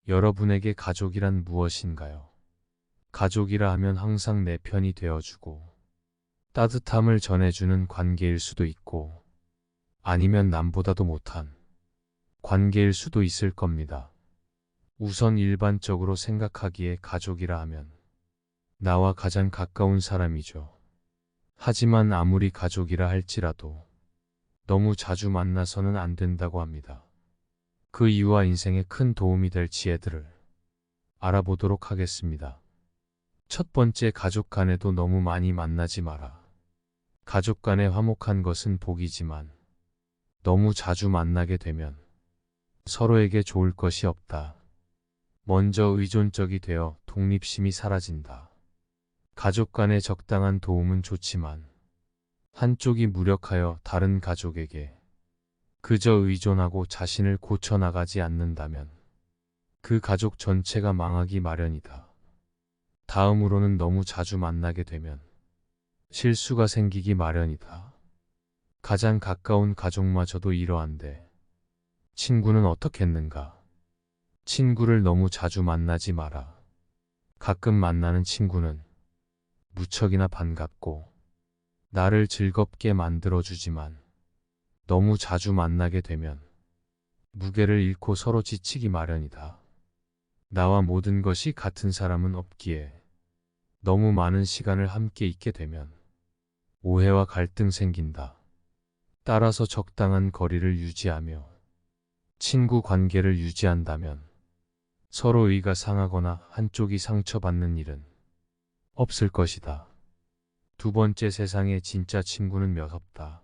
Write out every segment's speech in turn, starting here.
여러분에게 가족이란 무엇인가요? 가족이라 하면 항상 내 편이 되어주고 따뜻함을 전해주는 관계일 수도 있고 아니면 남보다도 못한 관계일 수도 있을 겁니다. 우선 일반적으로 생각하기에 가족이라 하면 나와 가장 가까운 사람이죠. 하지만 아무리 가족이라 할지라도 너무 자주 만나서는 안 된다고 합니다. 그 이유와 인생에 큰 도움이 될 지혜들을 알아보도록 하겠습니다. 첫 번째, 가족 간에도 너무 많이 만나지 마라. 가족 간에 화목한 것은 복이지만 너무 자주 만나게 되면 서로에게 좋을 것이 없다. 먼저 의존적이 되어 독립심이 사라진다. 가족 간의 적당한 도움은 좋지만 한쪽이 무력하여 다른 가족에게 그저 의존하고 자신을 고쳐나가지 않는다면 그 가족 전체가 망하기 마련이다. 다음으로는 너무 자주 만나게 되면 실수가 생기기 마련이다. 가장 가까운 가족마저도 이러한데 친구는 어떻겠는가? 친구를 너무 자주 만나지 마라. 가끔 만나는 친구는 무척이나 반갑고 나를 즐겁게 만들어주지만 너무 자주 만나게 되면 무게를 잃고 서로 지치기 마련이다. 나와 모든 것이 같은 사람은 없기에 너무 많은 시간을 함께 있게 되면 오해와 갈등 생긴다. 따라서 적당한 거리를 유지하며 친구 관계를 유지한다면 서로 의가 상하거나 한쪽이 상처받는 일은 없을 것이다. 두 번째, 세상에 진짜 친구는 몇 없다.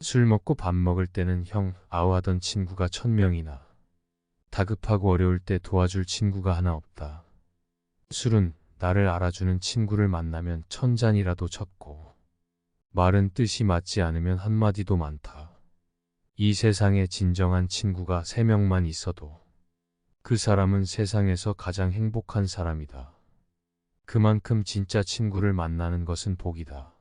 술 먹고 밥 먹을 때는 형, 아우 하던 친구가 1000명이나 다급하고 어려울 때 도와줄 친구가 하나 없다. 술은 나를 알아주는 친구를 만나면 1000잔이라도 쳤고 말은 뜻이 맞지 않으면 한마디도 많다. 이 세상에 진정한 친구가 3명만 있어도 그 사람은 세상에서 가장 행복한 사람이다. 그만큼 진짜 친구를 만나는 것은 복이다.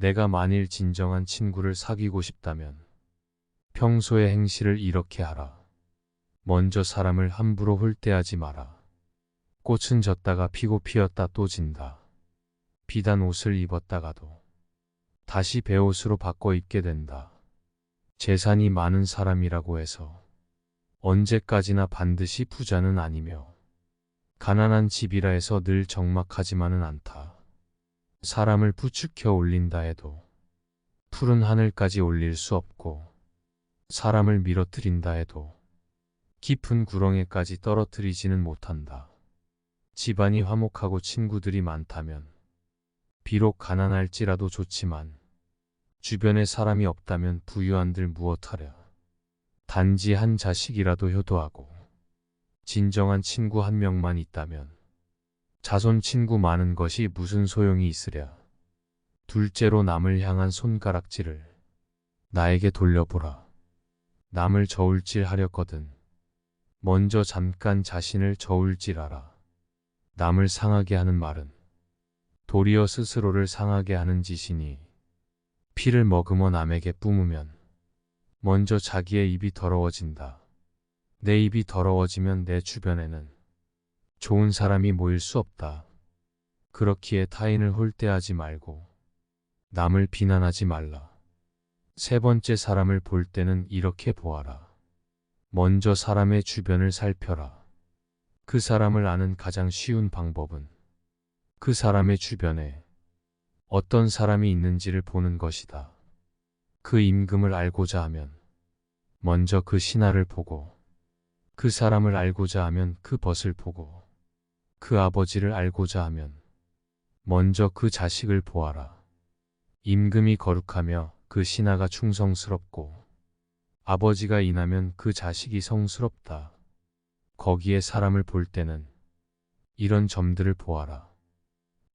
내가 만일 진정한 친구를 사귀고 싶다면 평소의 행실을 이렇게 하라. 먼저 사람을 함부로 홀대하지 마라. 꽃은 졌다가 피고 피었다 또 진다. 비단 옷을 입었다가도 다시 베옷으로 바꿔 입게 된다. 재산이 많은 사람이라고 해서 언제까지나 반드시 부자는 아니며 가난한 집이라 해서 늘 적막하지만은 않다. 사람을 부추겨 올린다 해도 푸른 하늘까지 올릴 수 없고 사람을 밀어뜨린다 해도 깊은 구렁에까지 떨어뜨리지는 못한다. 집안이 화목하고 친구들이 많다면 비록 가난할지라도 좋지만 주변에 사람이 없다면 부유한들 무엇하랴. 단지 한 자식이라도 효도하고 진정한 친구 한 명만 있다면 자손 친구 많은 것이 무슨 소용이 있으랴. 둘째로, 남을 향한 손가락질을 나에게 돌려보라. 남을 저울질 하렸거든 먼저 잠깐 자신을 저울질하라. 남을 상하게 하는 말은 도리어 스스로를 상하게 하는 짓이니 피를 머금어 남에게 뿜으면 먼저 자기의 입이 더러워진다. 내 입이 더러워지면 내 주변에는 좋은 사람이 모일 수 없다. 그렇기에 타인을 홀대하지 말고 남을 비난하지 말라. 세 번째, 사람을 볼 때는 이렇게 보아라. 먼저 사람의 주변을 살펴라. 그 사람을 아는 가장 쉬운 방법은 그 사람의 주변에 어떤 사람이 있는지를 보는 것이다. 그 임금을 알고자 하면 먼저 그 신하를 보고 그 사람을 알고자 하면 그 벗을 보고 그 아버지를 알고자 하면 먼저 그 자식을 보아라. 임금이 거룩하며 그 신하가 충성스럽고 아버지가 인하면 그 자식이 성스럽다. 거기에 사람을 볼 때는 이런 점들을 보아라.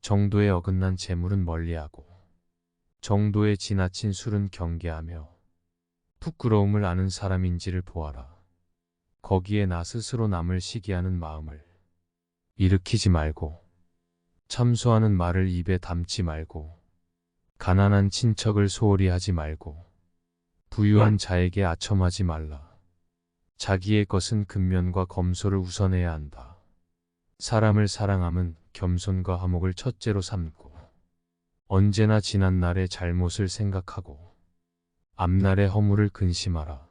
정도에 어긋난 재물은 멀리하고 정도에 지나친 술은 경계하며 부끄러움을 아는 사람인지를 보아라. 거기에 나 스스로 남을 시기하는 마음을 일으키지 말고 참소하는 말을 입에 담지 말고 가난한 친척을 소홀히 하지 말고 부유한 자에게 아첨하지 말라. 자기의 것은 근면과 검소를 우선해야 한다. 사람을 사랑함은 겸손과 화목을 첫째로 삼고 언제나 지난 날의 잘못을 생각하고 앞날의 허물을 근심하라.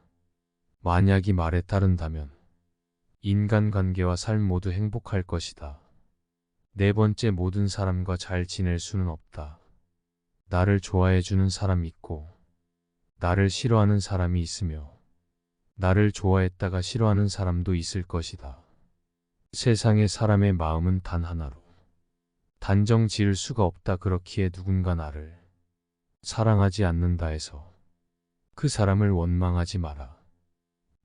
만약 이 말에 따른다면 인간관계와 삶 모두 행복할 것이다. 네 번째, 모든 사람과 잘 지낼 수는 없다. 나를 좋아해주는 사람이 있고 나를 싫어하는 사람이 있으며 나를 좋아했다가 싫어하는 사람도 있을 것이다. 세상에 사람의 마음은 단 하나로 단정 지을 수가 없다. 그렇기에 누군가 나를 사랑하지 않는다 해서 그 사람을 원망하지 마라.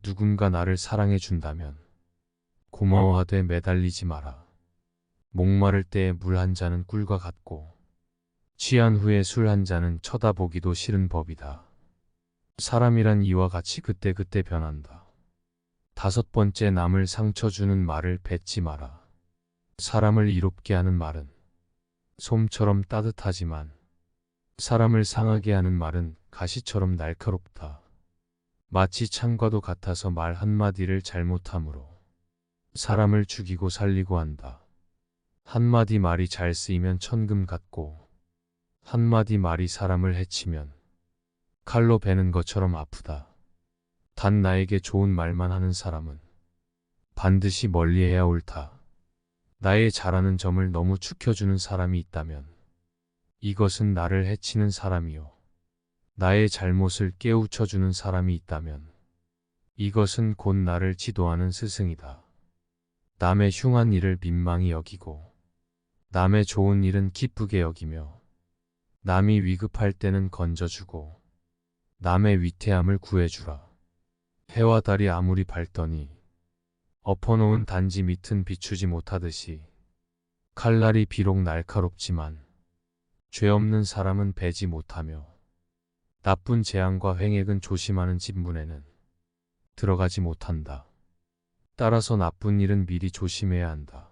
누군가 나를 사랑해 준다면 고마워하되 매달리지 마라. 목마를 때에 물 한 잔은 꿀과 같고 취한 후에 술 한 잔은 쳐다보기도 싫은 법이다. 사람이란 이와 같이 그때그때 변한다. 다섯 번째, 남을 상처 주는 말을 뱉지 마라. 사람을 이롭게 하는 말은 솜처럼 따뜻하지만 사람을 상하게 하는 말은 가시처럼 날카롭다. 마치 창과도 같아서 말 한마디를 잘못함으로 사람을 죽이고 살리고 한다. 한마디 말이 잘 쓰이면 천금 같고 한마디 말이 사람을 해치면 칼로 베는 것처럼 아프다. 단 나에게 좋은 말만 하는 사람은 반드시 멀리해야 옳다. 나의 잘하는 점을 너무 축혀주는 사람이 있다면 이것은 나를 해치는 사람이요. 나의 잘못을 깨우쳐주는 사람이 있다면 이것은 곧 나를 지도하는 스승이다. 남의 흉한 일을 민망히 여기고 남의 좋은 일은 기쁘게 여기며 남이 위급할 때는 건져주고 남의 위태함을 구해주라. 해와 달이 아무리 밝더니 엎어놓은 단지 밑은 비추지 못하듯이 칼날이 비록 날카롭지만 죄 없는 사람은 베지 못하며 나쁜 재앙과 횡액은 조심하는 집 문에는 들어가지 못한다. 따라서 나쁜 일은 미리 조심해야 한다.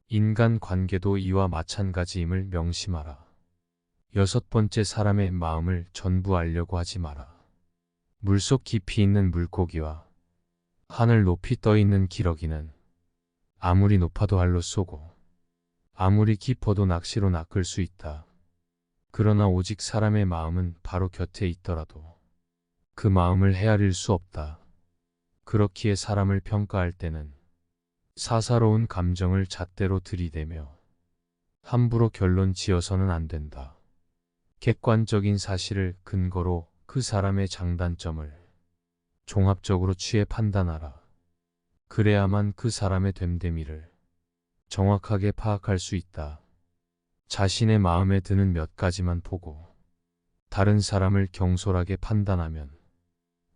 인간 관계도 이와 마찬가지임을 명심하라. 여섯 번째, 사람의 마음을 전부 알려고 하지 마라. 물속 깊이 있는 물고기와 하늘 높이 떠 있는 기러기는 아무리 높아도 알로 쏘고 아무리 깊어도 낚시로 낚을 수 있다. 그러나 오직 사람의 마음은 바로 곁에 있더라도 그 마음을 헤아릴 수 없다. 그렇기에 사람을 평가할 때는 사사로운 감정을 잣대로 들이대며 함부로 결론 지어서는 안 된다. 객관적인 사실을 근거로 그 사람의 장단점을 종합적으로 취해 판단하라. 그래야만 그 사람의 됨됨이를 정확하게 파악할 수 있다. 자신의 마음에 드는 몇 가지만 보고 다른 사람을 경솔하게 판단하면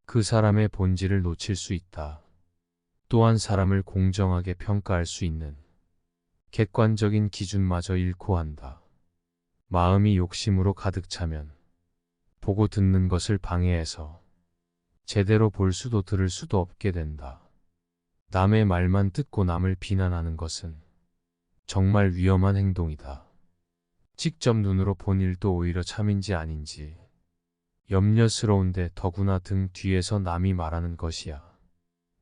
그 사람의 본질을 놓칠 수 있다. 또한 사람을 공정하게 평가할 수 있는 객관적인 기준마저 잃고 한다. 마음이 욕심으로 가득 차면 보고 듣는 것을 방해해서 제대로 볼 수도 들을 수도 없게 된다. 남의 말만 듣고 남을 비난하는 것은 정말 위험한 행동이다. 직접 눈으로 본 일도 오히려 참인지 아닌지 염려스러운데 더구나 등 뒤에서 남이 말하는 것이야.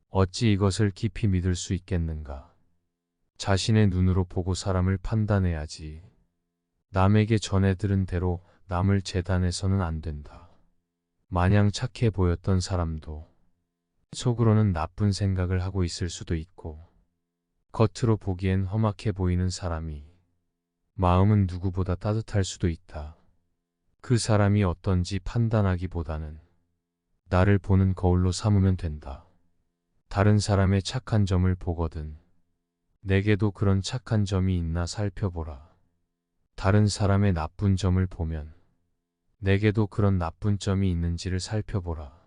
어찌 이것을 깊이 믿을 수 있겠는가? 자신의 눈으로 보고 사람을 판단해야지. 남에게 전해 들은 대로 남을 재단해서는 안 된다. 마냥 착해 보였던 사람도 속으로는 나쁜 생각을 하고 있을 수도 있고 겉으로 보기엔 험악해 보이는 사람이 마음은 누구보다 따뜻할 수도 있다. 그 사람이 어떤지 판단하기보다는 나를 보는 거울로 삼으면 된다. 다른 사람의 착한 점을 보거든 내게도 그런 착한 점이 있나 살펴보라. 다른 사람의 나쁜 점을 보면 내게도 그런 나쁜 점이 있는지를 살펴보라.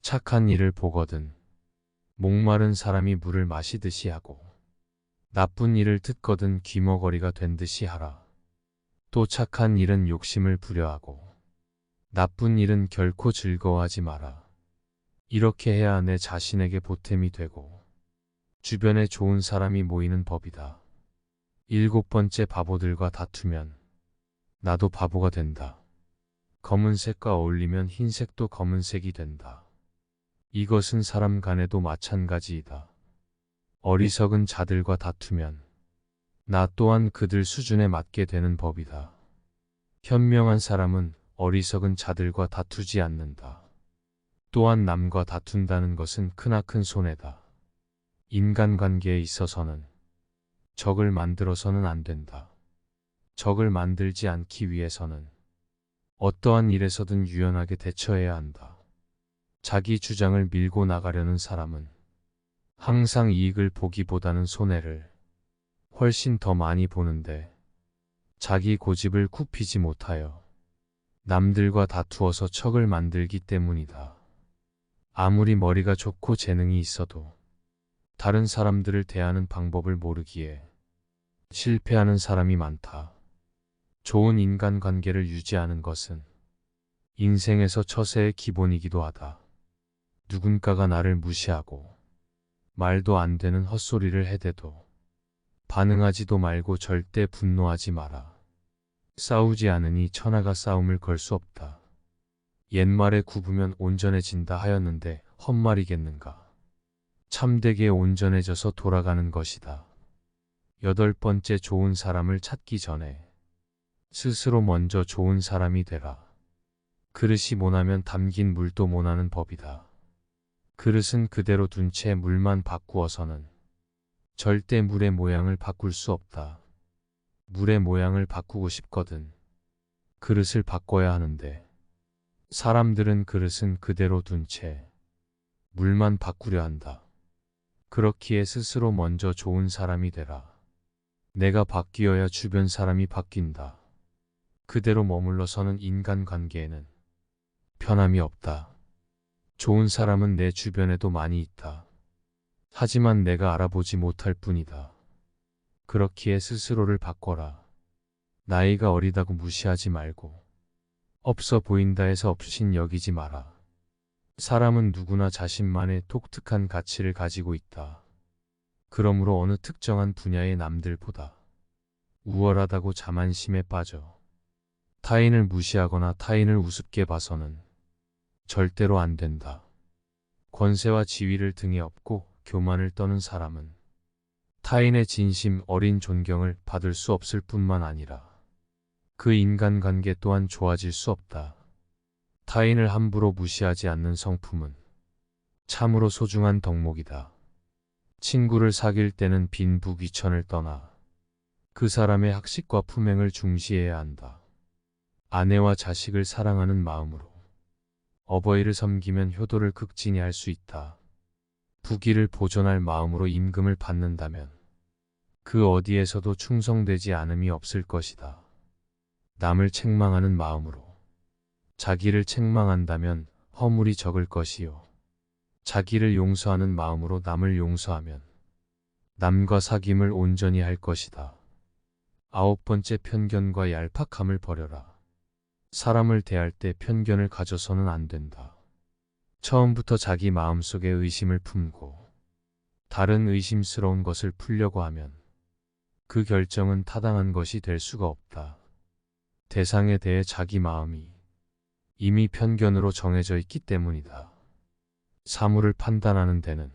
착한 일을 보거든 목마른 사람이 물을 마시듯이 하고 나쁜 일을 듣거든 귀머거리가 된 듯이 하라. 또 착한 일은 욕심을 부려하고 나쁜 일은 결코 즐거워하지 마라. 이렇게 해야 내 자신에게 보탬이 되고 주변에 좋은 사람이 모이는 법이다. 일곱 번째, 바보들과 다투면 나도 바보가 된다. 검은색과 어울리면 흰색도 검은색이 된다. 이것은 사람 간에도 마찬가지이다. 어리석은 자들과 다투면 나 또한 그들 수준에 맞게 되는 법이다. 현명한 사람은 어리석은 자들과 다투지 않는다. 또한 남과 다툰다는 것은 크나큰 손해다. 인간관계에 있어서는 적을 만들어서는 안 된다. 적을 만들지 않기 위해서는 어떠한 일에서든 유연하게 대처해야 한다. 자기 주장을 밀고 나가려는 사람은 항상 이익을 보기보다는 손해를 훨씬 더 많이 보는데 자기 고집을 굽히지 못하여 남들과 다투어서 척을 만들기 때문이다. 아무리 머리가 좋고 재능이 있어도 다른 사람들을 대하는 방법을 모르기에 실패하는 사람이 많다. 좋은 인간관계를 유지하는 것은 인생에서 처세의 기본이기도 하다. 누군가가 나를 무시하고 말도 안 되는 헛소리를 해대도 반응하지도 말고 절대 분노하지 마라. 싸우지 않으니 천하가 싸움을 걸 수 없다. 옛말에 굽으면 온전해진다 하였는데 헛말이겠는가. 참되게 온전해져서 돌아가는 것이다. 8번째, 좋은 사람을 찾기 전에 스스로 먼저 좋은 사람이 되라. 그릇이 모나면 담긴 물도 모나는 법이다. 그릇은 그대로 둔 채 물만 바꾸어서는 절대 물의 모양을 바꿀 수 없다. 물의 모양을 바꾸고 싶거든 그릇을 바꿔야 하는데 사람들은 그릇은 그대로 둔 채 물만 바꾸려 한다. 그렇기에 스스로 먼저 좋은 사람이 되라. 내가 바뀌어야 주변 사람이 바뀐다. 그대로 머물러서는 인간관계에는 편함이 없다. 좋은 사람은 내 주변에도 많이 있다. 하지만 내가 알아보지 못할 뿐이다. 그렇기에 스스로를 바꿔라. 나이가 어리다고 무시하지 말고 없어 보인다 해서 없인 여기지 마라. 사람은 누구나 자신만의 독특한 가치를 가지고 있다. 그러므로 어느 특정한 분야의 남들보다 우월하다고 자만심에 빠져 타인을 무시하거나 타인을 우습게 봐서는 절대로 안 된다. 권세와 지위를 등에 업고 교만을 떠는 사람은 타인의 진심 어린 존경을 받을 수 없을 뿐만 아니라 그 인간관계 또한 좋아질 수 없다. 타인을 함부로 무시하지 않는 성품은 참으로 소중한 덕목이다. 친구를 사귈 때는 빈부귀천을 떠나 그 사람의 학식과 품행을 중시해야 한다. 아내와 자식을 사랑하는 마음으로 어버이를 섬기면 효도를 극진히 할 수 있다. 부귀를 보존할 마음으로 임금을 받는다면 그 어디에서도 충성되지 않음이 없을 것이다. 남을 책망하는 마음으로 자기를 책망한다면 허물이 적을 것이요. 자기를 용서하는 마음으로 남을 용서하면 남과 사귐을 온전히 할 것이다. 9번째, 편견과 얄팍함을 버려라. 사람을 대할 때 편견을 가져서는 안 된다. 처음부터 자기 마음속에 의심을 품고 다른 의심스러운 것을 풀려고 하면 그 결정은 타당한 것이 될 수가 없다. 대상에 대해 자기 마음이 이미 편견으로 정해져 있기 때문이다. 사물을 판단하는 데는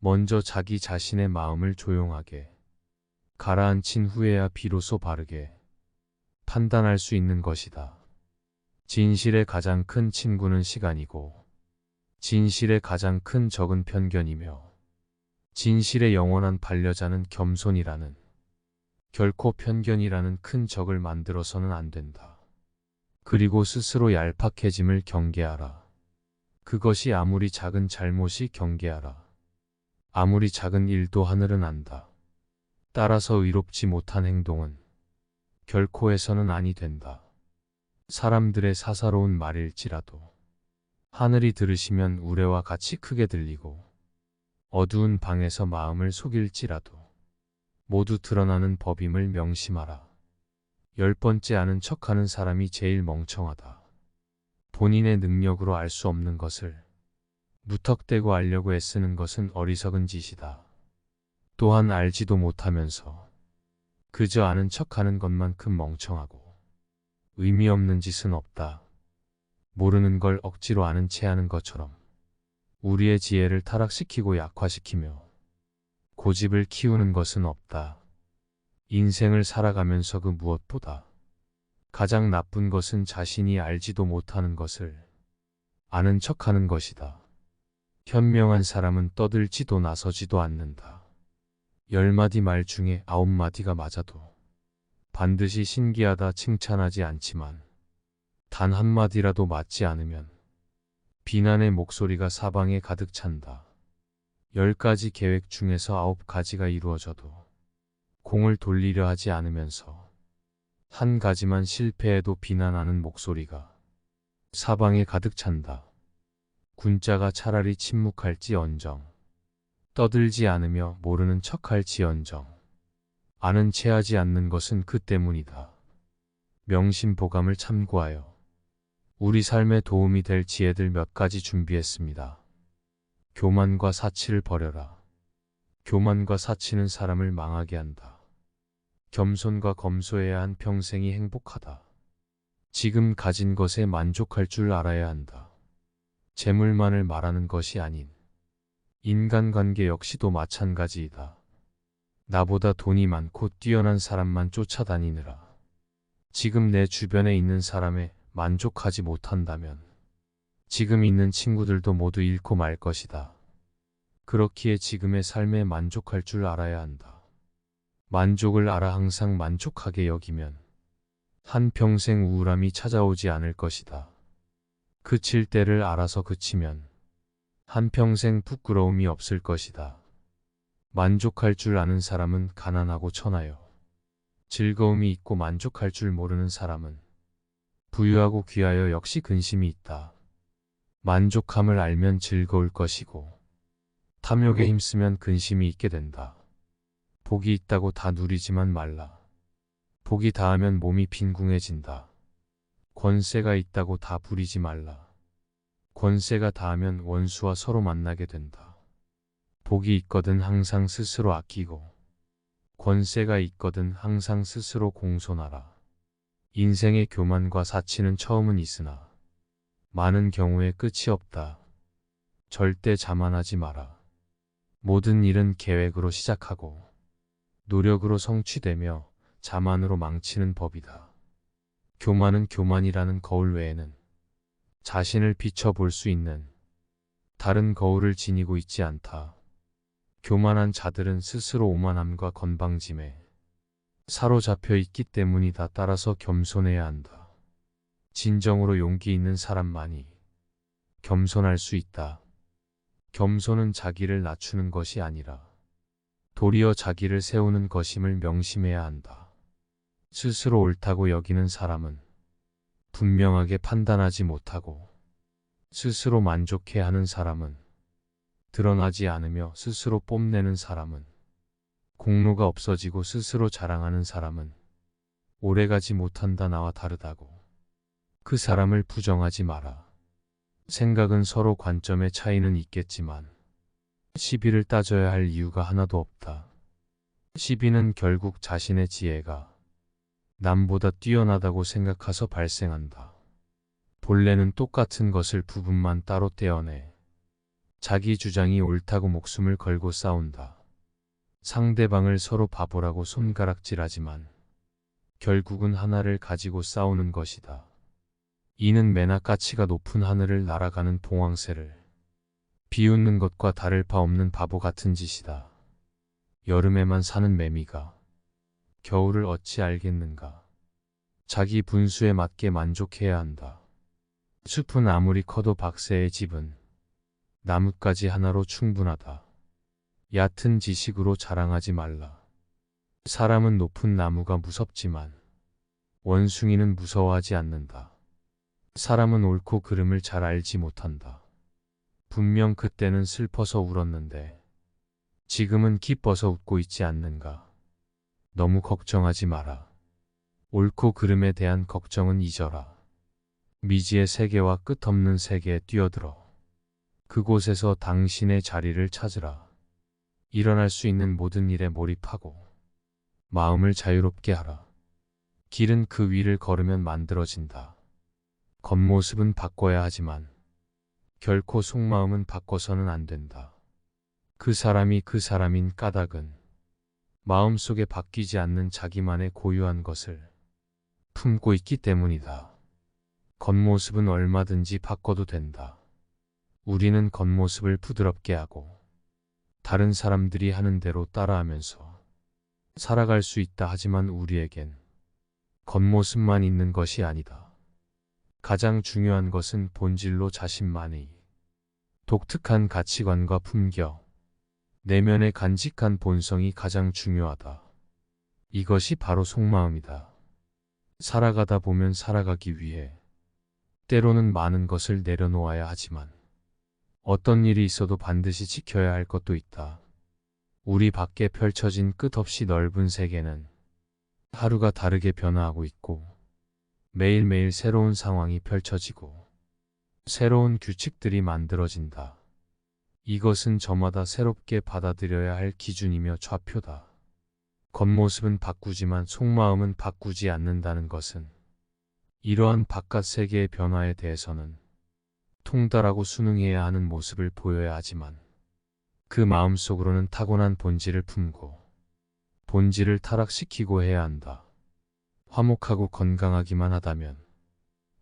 먼저 자기 자신의 마음을 조용하게 가라앉힌 후에야 비로소 바르게 판단할 수 있는 것이다. 진실의 가장 큰 친구는 시간이고 진실의 가장 큰 적은 편견이며 진실의 영원한 반려자는 겸손이라는, 결코 편견이라는 큰 적을 만들어서는 안 된다. 그리고 스스로 얄팍해짐을 경계하라. 그것이 아무리 작은 잘못이 경계하라. 아무리 작은 일도 하늘은 안다. 따라서 의롭지 못한 행동은 결코 해서는 아니 된다. 사람들의 사사로운 말일지라도 하늘이 들으시면 우레와 같이 크게 들리고 어두운 방에서 마음을 속일지라도 모두 드러나는 법임을 명심하라. 10번째, 아는 척하는 사람이 제일 멍청하다. 본인의 능력으로 알 수 없는 것을 무턱대고 알려고 애쓰는 것은 어리석은 짓이다. 또한 알지도 못하면서 그저 아는 척하는 것만큼 멍청하고 의미 없는 짓은 없다. 모르는 걸 억지로 아는 채 하는 것처럼 우리의 지혜를 타락시키고 약화시키며 고집을 키우는 것은 없다. 인생을 살아가면서 그 무엇보다 가장 나쁜 것은 자신이 알지도 못하는 것을 아는 척하는 것이다. 현명한 사람은 떠들지도 나서지도 않는다. 10마디 말 중에 9마디가 맞아도 반드시 신기하다 칭찬하지 않지만 단 한마디라도 맞지 않으면 비난의 목소리가 사방에 가득 찬다. 10가지 계획 중에서 9가지가 이루어져도 공을 돌리려 하지 않으면서 한 가지만 실패해도 비난하는 목소리가 사방에 가득 찬다. 군자가 차라리 침묵할지언정 떠들지 않으며 모르는 척할지언정 아는 체하지 않는 것은 그 때문이다. 명심보감을 참고하여 우리 삶에 도움이 될 지혜들 몇 가지 준비했습니다. 교만과 사치를 버려라. 교만과 사치는 사람을 망하게 한다. 겸손과 검소해야 한 평생이 행복하다. 지금 가진 것에 만족할 줄 알아야 한다. 재물만을 말하는 것이 아닌 인간관계 역시도 마찬가지이다. 나보다 돈이 많고 뛰어난 사람만 쫓아다니느라 지금 내 주변에 있는 사람에 만족하지 못한다면 지금 있는 친구들도 모두 잃고 말 것이다. 그렇기에 지금의 삶에 만족할 줄 알아야 한다. 만족을 알아 항상 만족하게 여기면 한평생 우울함이 찾아오지 않을 것이다. 그칠 때를 알아서 그치면 한평생 부끄러움이 없을 것이다. 만족할 줄 아는 사람은 가난하고 천하요. 즐거움이 있고 만족할 줄 모르는 사람은 부유하고 귀하여 역시 근심이 있다. 만족함을 알면 즐거울 것이고 탐욕에 힘쓰면 근심이 있게 된다. 복이 있다고 다 누리지만 말라. 복이 다하면 몸이 빈궁해진다. 권세가 있다고 다 부리지 말라. 권세가 다하면 원수와 서로 만나게 된다. 복이 있거든 항상 스스로 아끼고 권세가 있거든 항상 스스로 공손하라. 인생의 교만과 사치는 처음은 있으나 많은 경우에 끝이 없다. 절대 자만하지 마라. 모든 일은 계획으로 시작하고 노력으로 성취되며 자만으로 망치는 법이다. 교만은 교만이라는 거울 외에는 자신을 비춰볼 수 있는 다른 거울을 지니고 있지 않다. 교만한 자들은 스스로 오만함과 건방짐에 사로잡혀 있기 때문이다. 따라서 겸손해야 한다. 진정으로 용기 있는 사람만이 겸손할 수 있다. 겸손은 자기를 낮추는 것이 아니라 도리어 자기를 세우는 것임을 명심해야 한다. 스스로 옳다고 여기는 사람은 분명하게 판단하지 못하고 스스로 만족해하는 사람은 드러나지 않으며 스스로 뽐내는 사람은 공로가 없어지고 스스로 자랑하는 사람은 오래가지 못한다. 나와 다르다고 그 사람을 부정하지 마라. 생각은 서로 관점의 차이는 있겠지만 시비를 따져야 할 이유가 하나도 없다. 시비는 결국 자신의 지혜가 남보다 뛰어나다고 생각해서 발생한다. 본래는 똑같은 것을 부분만 따로 떼어내 자기 주장이 옳다고 목숨을 걸고 싸운다. 상대방을 서로 바보라고 손가락질하지만 결국은 하나를 가지고 싸우는 것이다. 이는 매나가치가 높은 하늘을 날아가는 봉황새를 비웃는 것과 다를 바 없는 바보 같은 짓이다. 여름에만 사는 매미가 겨울을 어찌 알겠는가. 자기 분수에 맞게 만족해야 한다. 숲은 아무리 커도 박새의 집은 나뭇가지 하나로 충분하다. 얕은 지식으로 자랑하지 말라. 사람은 높은 나무가 무섭지만 원숭이는 무서워하지 않는다. 사람은 옳고 그름을 잘 알지 못한다. 분명 그때는 슬퍼서 울었는데 지금은 기뻐서 웃고 있지 않는가. 너무 걱정하지 마라. 옳고 그름에 대한 걱정은 잊어라. 미지의 세계와 끝없는 세계에 뛰어들어 그곳에서 당신의 자리를 찾으라. 일어날 수 있는 모든 일에 몰입하고 마음을 자유롭게 하라. 길은 그 위를 걸으면 만들어진다. 겉모습은 바꿔야 하지만 결코 속마음은 바꿔서는 안 된다. 그 사람이 그 사람인 까닭은 마음속에 바뀌지 않는 자기만의 고유한 것을 품고 있기 때문이다. 겉모습은 얼마든지 바꿔도 된다. 우리는 겉모습을 부드럽게 하고 다른 사람들이 하는 대로 따라하면서 살아갈 수 있다. 하지만 우리에겐 겉모습만 있는 것이 아니다. 가장 중요한 것은 본질로 자신만의 독특한 가치관과 품격, 내면의 간직한 본성이 가장 중요하다. 이것이 바로 속마음이다. 살아가다 보면 살아가기 위해 때로는 많은 것을 내려놓아야 하지만 어떤 일이 있어도 반드시 지켜야 할 것도 있다. 우리 밖에 펼쳐진 끝없이 넓은 세계는 하루가 다르게 변화하고 있고 매일매일 새로운 상황이 펼쳐지고 새로운 규칙들이 만들어진다. 이것은 저마다 새롭게 받아들여야 할 기준이며 좌표다. 겉모습은 바꾸지만 속마음은 바꾸지 않는다는 것은 이러한 바깥 세계의 변화에 대해서는 통달하고 순응해야 하는 모습을 보여야 하지만 그 마음속으로는 타고난 본질을 품고 본질을 타락시키고 해야 한다. 화목하고 건강하기만 하다면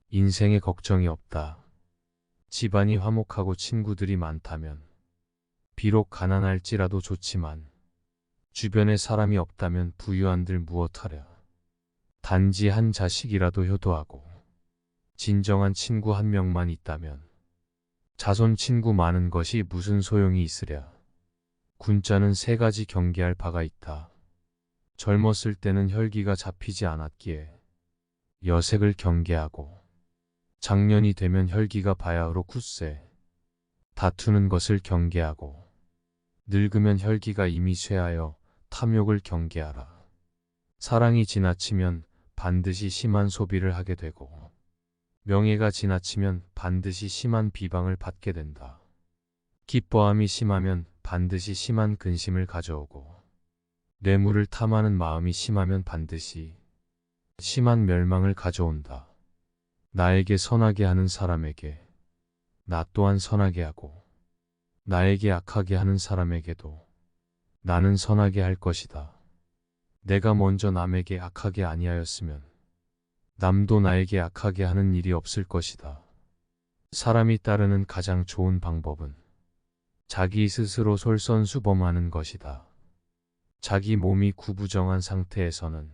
인생에 걱정이 없다. 집안이 화목하고 친구들이 많다면 비록 가난할지라도 좋지만 주변에 사람이 없다면 부유한들 무엇하랴. 단지 한 자식이라도 효도하고 진정한 친구 한 명만 있다면 자손 친구 많은 것이 무슨 소용이 있으랴. 군자는 세 가지 경계할 바가 있다. 젊었을 때는 혈기가 잡히지 않았기에 여색을 경계하고 장년이 되면 혈기가 바야흐로 굳세 다투는 것을 경계하고 늙으면 혈기가 이미 쇠하여 탐욕을 경계하라. 사랑이 지나치면 반드시 심한 소비를 하게 되고 명예가 지나치면 반드시 심한 비방을 받게 된다. 기뻐함이 심하면 반드시 심한 근심을 가져오고 뇌물을 탐하는 마음이 심하면 반드시 심한 멸망을 가져온다. 나에게 선하게 하는 사람에게 나 또한 선하게 하고 나에게 악하게 하는 사람에게도 나는 선하게 할 것이다. 내가 먼저 남에게 악하게 아니하였으면 남도 나에게 악하게 하는 일이 없을 것이다. 사람이 따르는 가장 좋은 방법은 자기 스스로 솔선수범하는 것이다. 자기 몸이 구부정한 상태에서는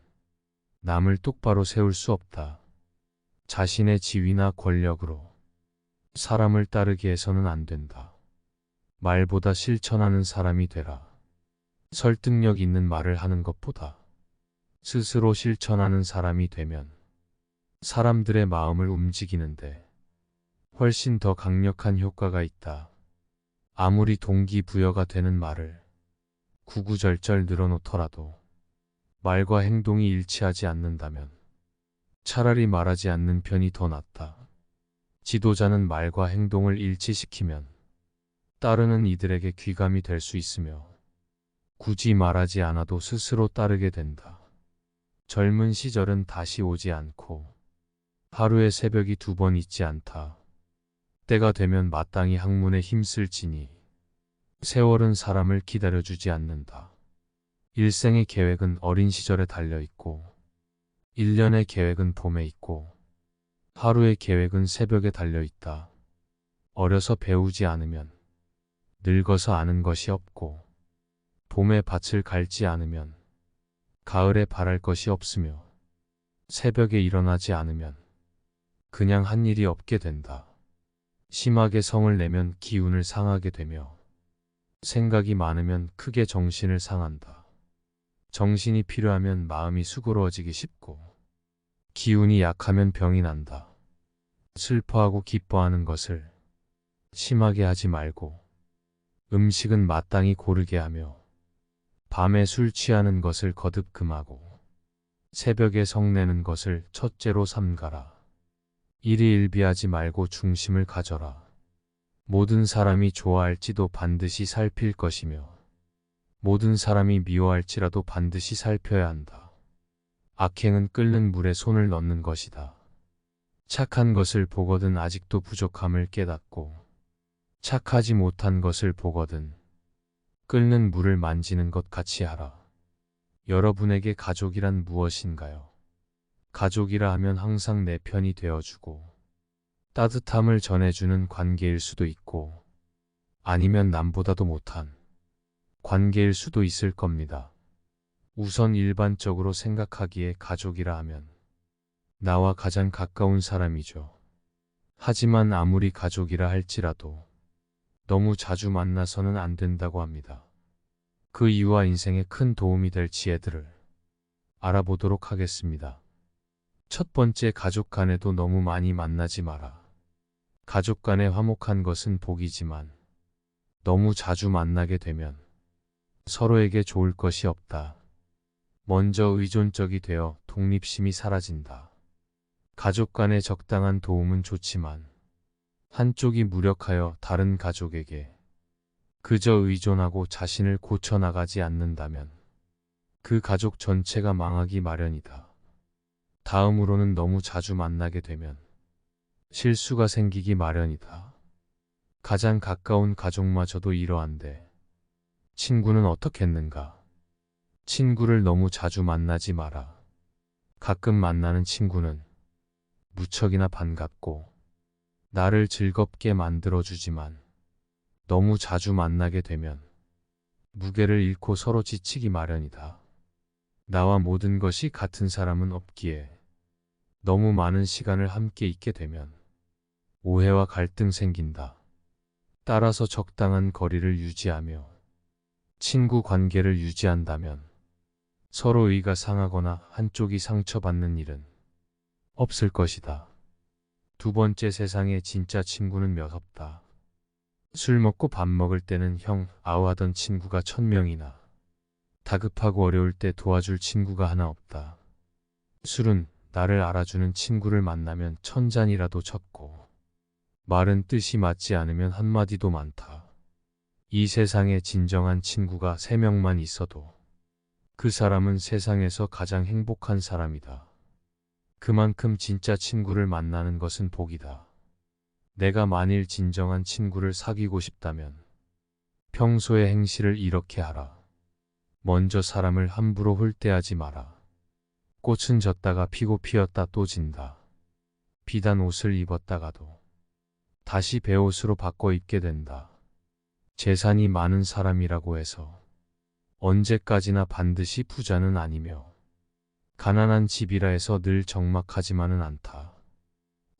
남을 똑바로 세울 수 없다. 자신의 지위나 권력으로 사람을 따르게 해서는 안 된다. 말보다 실천하는 사람이 되라. 설득력 있는 말을 하는 것보다 스스로 실천하는 사람이 되면 사람들의 마음을 움직이는데 훨씬 더 강력한 효과가 있다. 아무리 동기부여가 되는 말을 구구절절 늘어놓더라도 말과 행동이 일치하지 않는다면 차라리 말하지 않는 편이 더 낫다. 지도자는 말과 행동을 일치시키면 따르는 이들에게 귀감이 될 수 있으며 굳이 말하지 않아도 스스로 따르게 된다. 젊은 시절은 다시 오지 않고 하루에 새벽이 2번 있지 않다. 때가 되면 마땅히 학문에 힘쓸지니 세월은 사람을 기다려주지 않는다. 일생의 계획은 어린 시절에 달려있고 1년의 계획은 봄에 있고 하루의 계획은 새벽에 달려있다. 어려서 배우지 않으면 늙어서 아는 것이 없고 봄에 밭을 갈지 않으면 가을에 바랄 것이 없으며 새벽에 일어나지 않으면 그냥 한 일이 없게 된다. 심하게 성을 내면 기운을 상하게 되며 생각이 많으면 크게 정신을 상한다. 정신이 필요하면 마음이 수고로워지기 쉽고 기운이 약하면 병이 난다. 슬퍼하고 기뻐하는 것을 심하게 하지 말고 음식은 마땅히 고르게 하며 밤에 술 취하는 것을 거듭 금하고 새벽에 성내는 것을 첫째로 삼가라. 일희일비하지 말고 중심을 가져라. 모든 사람이 좋아할지도 반드시 살필 것이며 모든 사람이 미워할지라도 반드시 살펴야 한다. 악행은 끓는 물에 손을 넣는 것이다. 착한 것을 보거든 아직도 부족함을 깨닫고 착하지 못한 것을 보거든 끓는 물을 만지는 것 같이 하라. 여러분에게 가족이란 무엇인가요? 가족이라 하면 항상 내 편이 되어주고 따뜻함을 전해주는 관계일 수도 있고 아니면 남보다도 못한 관계일 수도 있을 겁니다. 우선 일반적으로 생각하기에 가족이라 하면 나와 가장 가까운 사람이죠. 하지만 아무리 가족이라 할지라도 너무 자주 만나서는 안 된다고 합니다. 그 이유와 인생에 큰 도움이 될 지혜들을 알아보도록 하겠습니다. 첫 번째, 가족 간에도 너무 많이 만나지 마라. 가족 간에 화목한 것은 복이지만 너무 자주 만나게 되면 서로에게 좋을 것이 없다. 먼저 의존적이 되어 독립심이 사라진다. 가족 간의 적당한 도움은 좋지만 한쪽이 무력하여 다른 가족에게 그저 의존하고 자신을 고쳐나가지 않는다면 그 가족 전체가 망하기 마련이다. 다음으로는 너무 자주 만나게 되면 실수가 생기기 마련이다. 가장 가까운 가족마저도 이러한데 친구는 어떻겠는가? 친구를 너무 자주 만나지 마라. 가끔 만나는 친구는 무척이나 반갑고 나를 즐겁게 만들어주지만 너무 자주 만나게 되면 무게를 잃고 서로 지치기 마련이다. 나와 모든 것이 같은 사람은 없기에 너무 많은 시간을 함께 있게 되면 오해와 갈등 생긴다. 따라서 적당한 거리를 유지하며 친구 관계를 유지한다면 서로 의가 상하거나 한쪽이 상처받는 일은 없을 것이다. 두 번째, 세상에 진짜 친구는 몇 없다. 술 먹고 밥 먹을 때는 형, 아우 하던 친구가 1000명이나 다급하고 어려울 때 도와줄 친구가 하나 없다. 술은 나를 알아주는 친구를 만나면 1000잔이라도 쳤고 말은 뜻이 맞지 않으면 한마디도 많다. 이 세상에 진정한 친구가 3명만 있어도 그 사람은 세상에서 가장 행복한 사람이다. 그만큼 진짜 친구를 만나는 것은 복이다. 내가 만일 진정한 친구를 사귀고 싶다면 평소의 행실을 이렇게 하라. 먼저 사람을 함부로 홀대하지 마라. 꽃은 졌다가 피고 피었다 또 진다. 비단 옷을 입었다가도 다시 베옷으로 바꿔 입게 된다. 재산이 많은 사람이라고 해서 언제까지나 반드시 부자는 아니며 가난한 집이라 해서 늘 적막하지만은 않다.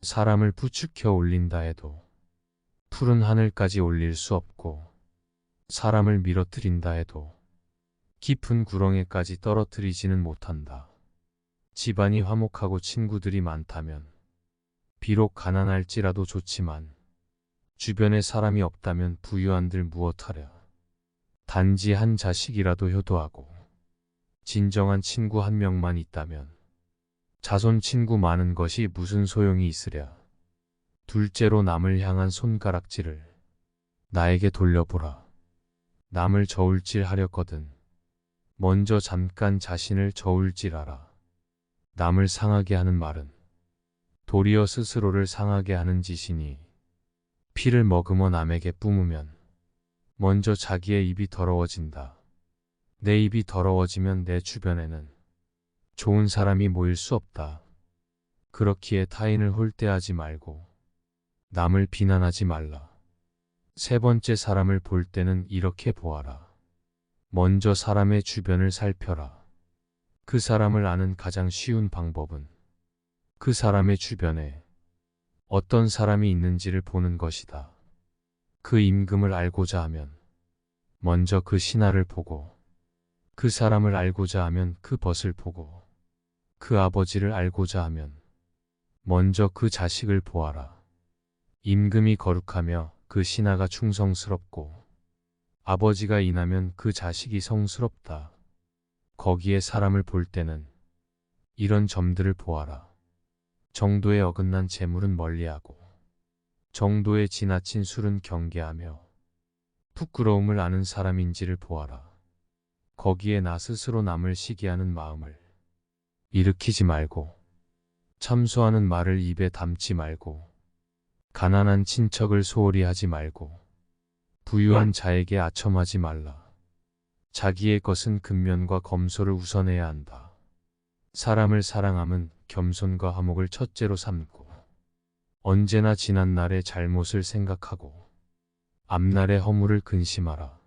사람을 부추겨 올린다 해도 푸른 하늘까지 올릴 수 없고 사람을 밀어뜨린다 해도 깊은 구렁에까지 떨어뜨리지는 못한다. 집안이 화목하고 친구들이 많다면 비록 가난할지라도 좋지만 주변에 사람이 없다면 부유한들 무엇하랴. 단지 한 자식이라도 효도하고 진정한 친구 한 명만 있다면 자손 친구 많은 것이 무슨 소용이 있으랴. 둘째로, 남을 향한 손가락질을 나에게 돌려보라. 남을 저울질하렸거든 먼저 잠깐 자신을 저울질하라. 남을 상하게 하는 말은 도리어 스스로를 상하게 하는 짓이니 피를 머금어 남에게 뿜으면 먼저 자기의 입이 더러워진다. 내 입이 더러워지면 내 주변에는 좋은 사람이 모일 수 없다. 그렇기에 타인을 홀대하지 말고 남을 비난하지 말라. 세 번째, 사람을 볼 때는 이렇게 보아라. 먼저 사람의 주변을 살펴라. 그 사람을 아는 가장 쉬운 방법은 그 사람의 주변에 어떤 사람이 있는지를 보는 것이다. 그 임금을 알고자 하면 먼저 그 신하를 보고 그 사람을 알고자 하면 그 벗을 보고 그 아버지를 알고자 하면 먼저 그 자식을 보아라. 임금이 거룩하며 그 신하가 충성스럽고 아버지가 인하면 그 자식이 성스럽다. 거기에 사람을 볼 때는 이런 점들을 보아라. 정도에 어긋난 재물은 멀리하고 정도에 지나친 술은 경계하며 부끄러움을 아는 사람인지를 보아라. 거기에 나 스스로 남을 시기하는 마음을 일으키지 말고 참소하는 말을 입에 담지 말고 가난한 친척을 소홀히 하지 말고 부유한 자에게 아첨하지 말라. 자기의 것은 근면과 검소를 우선해야 한다. 사람을 사랑함은 겸손과 화목을 첫째로 삼고 언제나 지난 날의 잘못을 생각하고 앞날의 허물을 근심하라.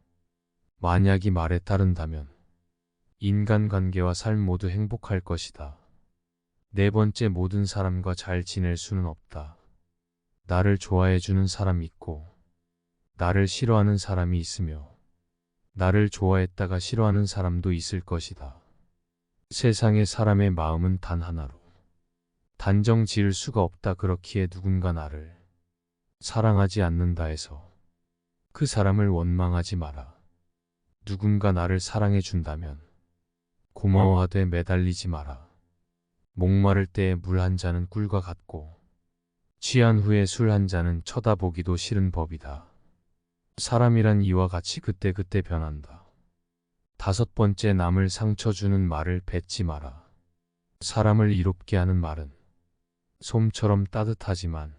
만약 이 말에 따른다면 인간관계와 삶 모두 행복할 것이다. 네 번째, 모든 사람과 잘 지낼 수는 없다. 나를 좋아해주는 사람이 있고 나를 싫어하는 사람이 있으며 나를 좋아했다가 싫어하는 사람도 있을 것이다. 세상에 사람의 마음은 단 하나로 단정 지을 수가 없다. 그렇기에 누군가 나를 사랑하지 않는다 해서 그 사람을 원망하지 마라. 누군가 나를 사랑해 준다면 고마워하되 매달리지 마라. 목마를 때에 물 한 잔은 꿀과 같고 취한 후에 술 한 잔은 쳐다보기도 싫은 법이다. 사람이란 이와 같이 그때그때 변한다. 다섯 번째, 남을 상처 주는 말을 뱉지 마라. 사람을 이롭게 하는 말은 솜처럼 따뜻하지만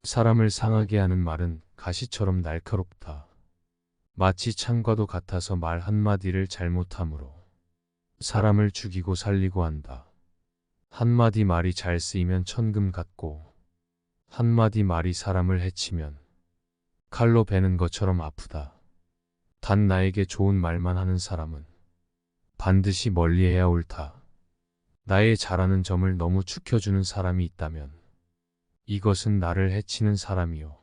사람을 상하게 하는 말은 가시처럼 날카롭다. 마치 창과도 같아서 말 한마디를 잘못함으로 사람을 죽이고 살리고 한다. 한마디 말이 잘 쓰이면 천금 같고 한마디 말이 사람을 해치면 칼로 베는 것처럼 아프다. 단 나에게 좋은 말만 하는 사람은 반드시 멀리해야 옳다. 나의 잘하는 점을 너무 축혀주는 사람이 있다면 이것은 나를 해치는 사람이요.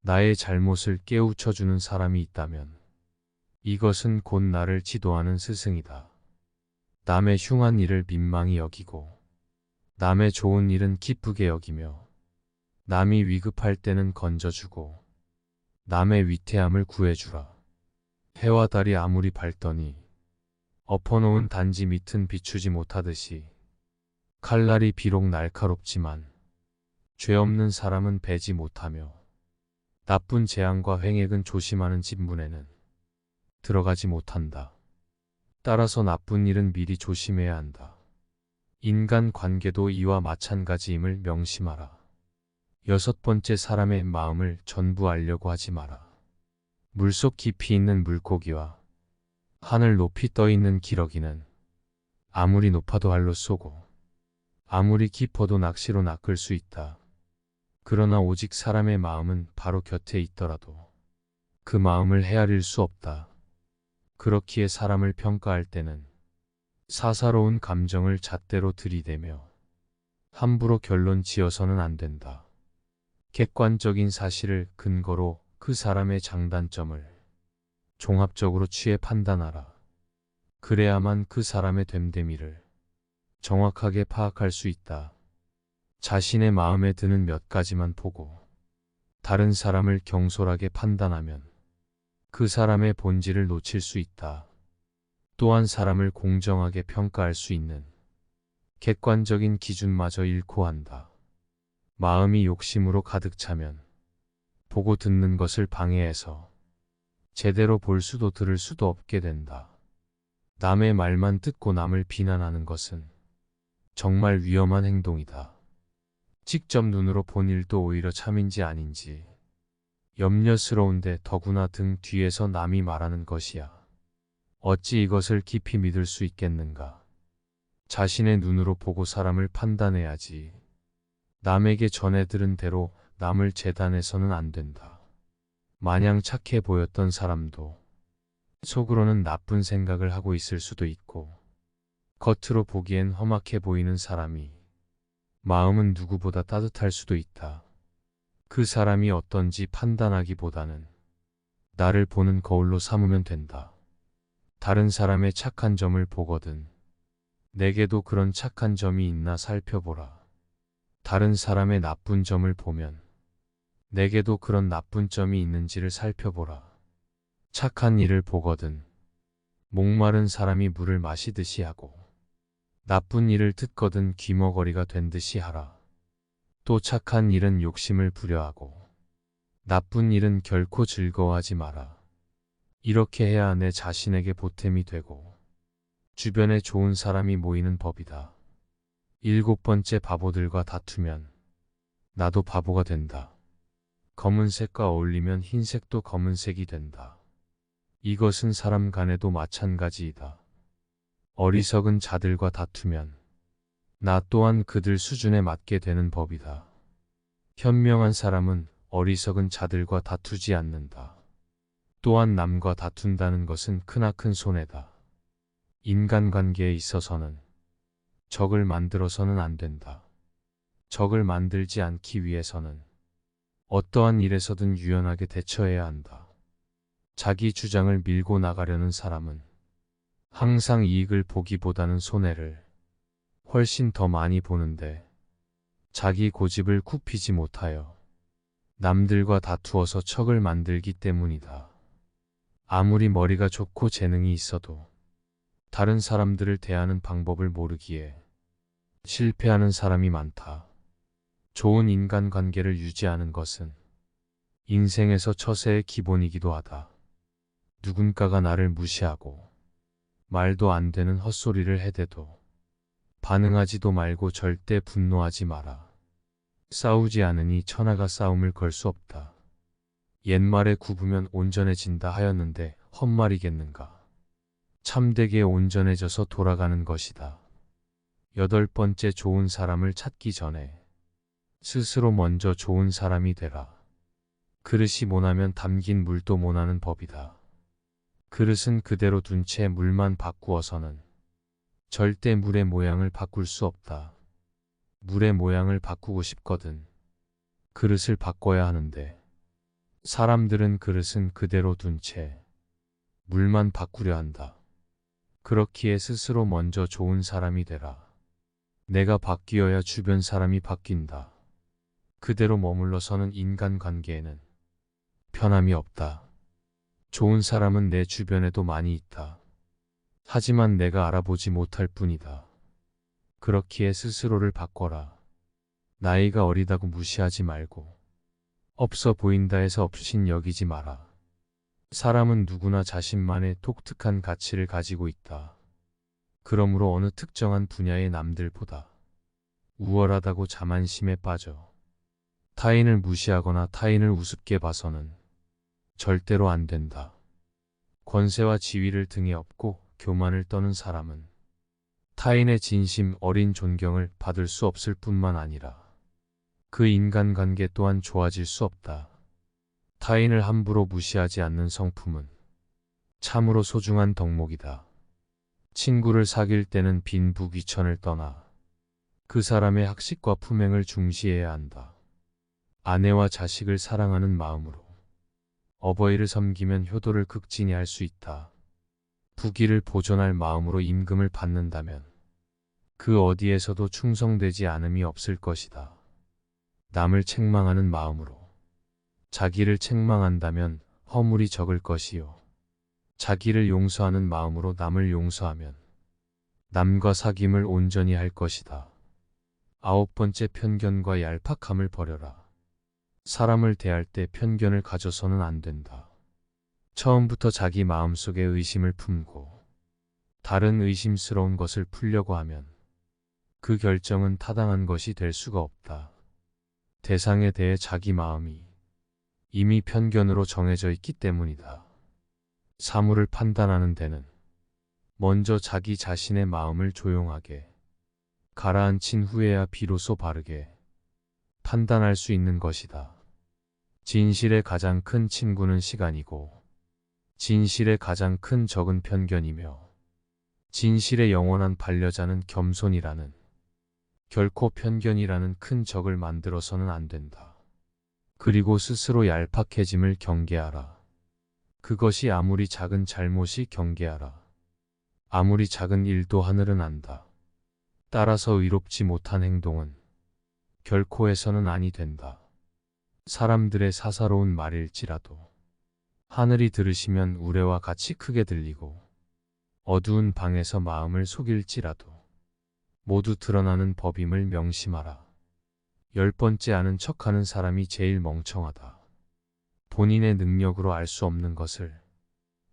나의 잘못을 깨우쳐주는 사람이 있다면 이것은 곧 나를 지도하는 스승이다. 남의 흉한 일을 민망히 여기고 남의 좋은 일은 기쁘게 여기며 남이 위급할 때는 건져주고 남의 위태함을 구해주라. 해와 달이 아무리 밝더니 엎어놓은 단지 밑은 비추지 못하듯이 칼날이 비록 날카롭지만 죄 없는 사람은 베지 못하며 나쁜 재앙과 횡액은 조심하는 집 문에는 들어가지 못한다. 따라서 나쁜 일은 미리 조심해야 한다. 인간 관계도 이와 마찬가지임을 명심하라. 여섯 번째, 사람의 마음을 전부 알려고 하지 마라. 물속 깊이 있는 물고기와 하늘 높이 떠 있는 기러기는 아무리 높아도 알로 쏘고 아무리 깊어도 낚시로 낚을 수 있다. 그러나 오직 사람의 마음은 바로 곁에 있더라도 그 마음을 헤아릴 수 없다. 그렇기에 사람을 평가할 때는 사사로운 감정을 잣대로 들이대며 함부로 결론 지어서는 안 된다. 객관적인 사실을 근거로 그 사람의 장단점을 종합적으로 취해 판단하라. 그래야만 그 사람의 됨됨이를 정확하게 파악할 수 있다. 자신의 마음에 드는 몇 가지만 보고 다른 사람을 경솔하게 판단하면 그 사람의 본질을 놓칠 수 있다. 또한 사람을 공정하게 평가할 수 있는 객관적인 기준마저 잃고 한다. 마음이 욕심으로 가득 차면 보고 듣는 것을 방해해서 제대로 볼 수도 들을 수도 없게 된다. 남의 말만 듣고 남을 비난하는 것은 정말 위험한 행동이다. 직접 눈으로 본 일도 오히려 참인지 아닌지 염려스러운데 더구나 등 뒤에서 남이 말하는 것이야. 어찌 이것을 깊이 믿을 수 있겠는가? 자신의 눈으로 보고 사람을 판단해야지. 남에게 전해 들은 대로 남을 재단해서는 안 된다. 마냥 착해 보였던 사람도 속으로는 나쁜 생각을 하고 있을 수도 있고 겉으로 보기엔 험악해 보이는 사람이 마음은 누구보다 따뜻할 수도 있다. 그 사람이 어떤지 판단하기보다는 나를 보는 거울로 삼으면 된다. 다른 사람의 착한 점을 보거든 내게도 그런 착한 점이 있나 살펴보라. 다른 사람의 나쁜 점을 보면 내게도 그런 나쁜 점이 있는지를 살펴보라. 착한 일을 보거든 목마른 사람이 물을 마시듯이 하고 나쁜 일을 듣거든 귀머거리가 된 듯이 하라. 또 착한 일은 욕심을 부려하고 나쁜 일은 결코 즐거워하지 마라. 이렇게 해야 내 자신에게 보탬이 되고 주변에 좋은 사람이 모이는 법이다. 일곱 번째, 바보들과 다투면 나도 바보가 된다. 검은색과 어울리면 흰색도 검은색이 된다. 이것은 사람 간에도 마찬가지이다. 어리석은 자들과 다투면 나 또한 그들 수준에 맞게 되는 법이다. 현명한 사람은 어리석은 자들과 다투지 않는다. 또한 남과 다툰다는 것은 크나큰 손해다. 인간관계에 있어서는 적을 만들어서는 안 된다. 적을 만들지 않기 위해서는 어떠한 일에서든 유연하게 대처해야 한다. 자기 주장을 밀고 나가려는 사람은 항상 이익을 보기보다는 손해를 훨씬 더 많이 보는데 자기 고집을 굽히지 못하여 남들과 다투어서 척을 만들기 때문이다. 아무리 머리가 좋고 재능이 있어도 다른 사람들을 대하는 방법을 모르기에 실패하는 사람이 많다. 좋은 인간관계를 유지하는 것은 인생에서 처세의 기본이기도 하다. 누군가가 나를 무시하고 말도 안 되는 헛소리를 해대도 반응하지도 말고 절대 분노하지 마라. 싸우지 않으니 천하가 싸움을 걸 수 없다. 옛말에 굽으면 온전해진다 하였는데 헛말이겠는가. 참되게 온전해져서 돌아가는 것이다. 8번째, 좋은 사람을 찾기 전에 스스로 먼저 좋은 사람이 되라. 그릇이 모나면 담긴 물도 모나는 법이다. 그릇은 그대로 둔 채 물만 바꾸어서는 절대 물의 모양을 바꿀 수 없다. 물의 모양을 바꾸고 싶거든 그릇을 바꿔야 하는데 사람들은 그릇은 그대로 둔 채 물만 바꾸려 한다. 그렇기에 스스로 먼저 좋은 사람이 되라. 내가 바뀌어야 주변 사람이 바뀐다. 그대로 머물러서는 인간관계에는 편함이 없다. 좋은 사람은 내 주변에도 많이 있다. 하지만 내가 알아보지 못할 뿐이다. 그렇기에 스스로를 바꿔라. 나이가 어리다고 무시하지 말고 없어 보인다 해서 없인 여기지 마라. 사람은 누구나 자신만의 독특한 가치를 가지고 있다. 그러므로 어느 특정한 분야의 남들보다 우월하다고 자만심에 빠져 타인을 무시하거나 타인을 우습게 봐서는 절대로 안 된다. 권세와 지위를 등에 업고 교만을 떠는 사람은 타인의 진심 어린 존경을 받을 수 없을 뿐만 아니라 그 인간관계 또한 좋아질 수 없다. 타인을 함부로 무시하지 않는 성품은 참으로 소중한 덕목이다. 친구를 사귈 때는 빈부귀천을 떠나 그 사람의 학식과 품행을 중시해야 한다. 아내와 자식을 사랑하는 마음으로 어버이를 섬기면 효도를 극진히 할 수 있다. 부귀를 보존할 마음으로 임금을 받는다면 그 어디에서도 충성되지 않음이 없을 것이다. 남을 책망하는 마음으로 자기를 책망한다면 허물이 적을 것이요. 자기를 용서하는 마음으로 남을 용서하면 남과 사귐을 온전히 할 것이다. 9번째, 편견과 얄팍함을 버려라. 사람을 대할 때 편견을 가져서는 안 된다. 처음부터 자기 마음속에 의심을 품고 다른 의심스러운 것을 풀려고 하면 그 결정은 타당한 것이 될 수가 없다. 대상에 대해 자기 마음이 이미 편견으로 정해져 있기 때문이다. 사물을 판단하는 데는 먼저 자기 자신의 마음을 조용하게 가라앉힌 후에야 비로소 바르게 판단할 수 있는 것이다. 진실의 가장 큰 친구는 시간이고 진실의 가장 큰 적은 편견이며 진실의 영원한 반려자는 겸손이라는 결코 편견이라는 큰 적을 만들어서는 안 된다. 그리고 스스로 얄팍해짐을 경계하라. 그것이 아무리 작은 잘못이 경계하라. 아무리 작은 일도 하늘은 안다. 따라서 의롭지 못한 행동은 결코 해서는 아니 된다. 사람들의 사사로운 말일지라도 하늘이 들으시면 우레와 같이 크게 들리고 어두운 방에서 마음을 속일지라도 모두 드러나는 법임을 명심하라. 10번째, 아는 척하는 사람이 제일 멍청하다. 본인의 능력으로 알 수 없는 것을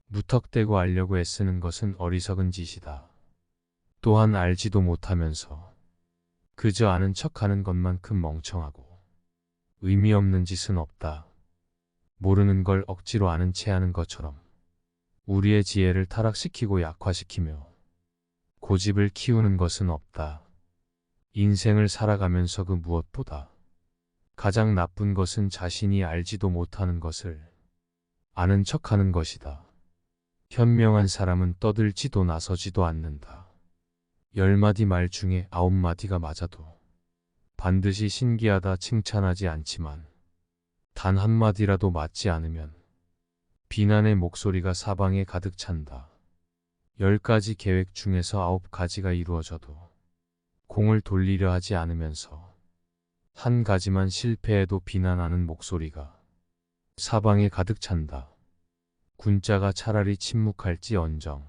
무턱대고 알려고 애쓰는 것은 어리석은 짓이다. 또한 알지도 못하면서 그저 아는 척하는 것만큼 멍청하고 의미 없는 짓은 없다. 모르는 걸 억지로 아는 체 하는 것처럼 우리의 지혜를 타락시키고 약화시키며 고집을 키우는 것은 없다. 인생을 살아가면서 그 무엇보다 가장 나쁜 것은 자신이 알지도 못하는 것을 아는 척하는 것이다. 현명한 사람은 떠들지도 나서지도 않는다. 10마디 말 중에 9마디가 맞아도 반드시 신기하다 칭찬하지 않지만 단 한마디라도 맞지 않으면 비난의 목소리가 사방에 가득 찬다. 10가지 계획 중에서 9가지가 이루어져도 공을 돌리려 하지 않으면서 한 가지만 실패해도 비난하는 목소리가 사방에 가득 찬다. 군자가 차라리 침묵할지언정